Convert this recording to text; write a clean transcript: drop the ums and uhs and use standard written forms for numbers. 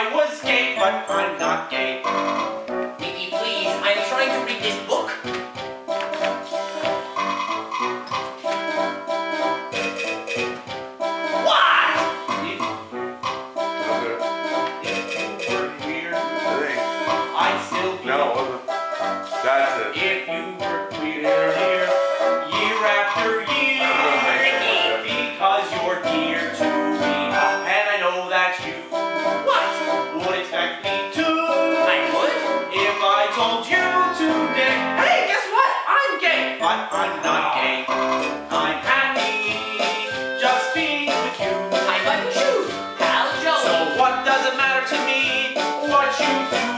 I was gay, but I'm not gay. Mickey, please, I'm trying to read this book. What? If you weren't weird, I think. I'd still be. No, it wasn't. That's it. If you were queer here, year after year, because you're dear to me, and I know that you would expect me to. I would? If I told you today, hey, guess what? I'm gay, but I'm not gay. I'm happy just being with you. I might choose Pal Joey. So what does it matter to me what you do?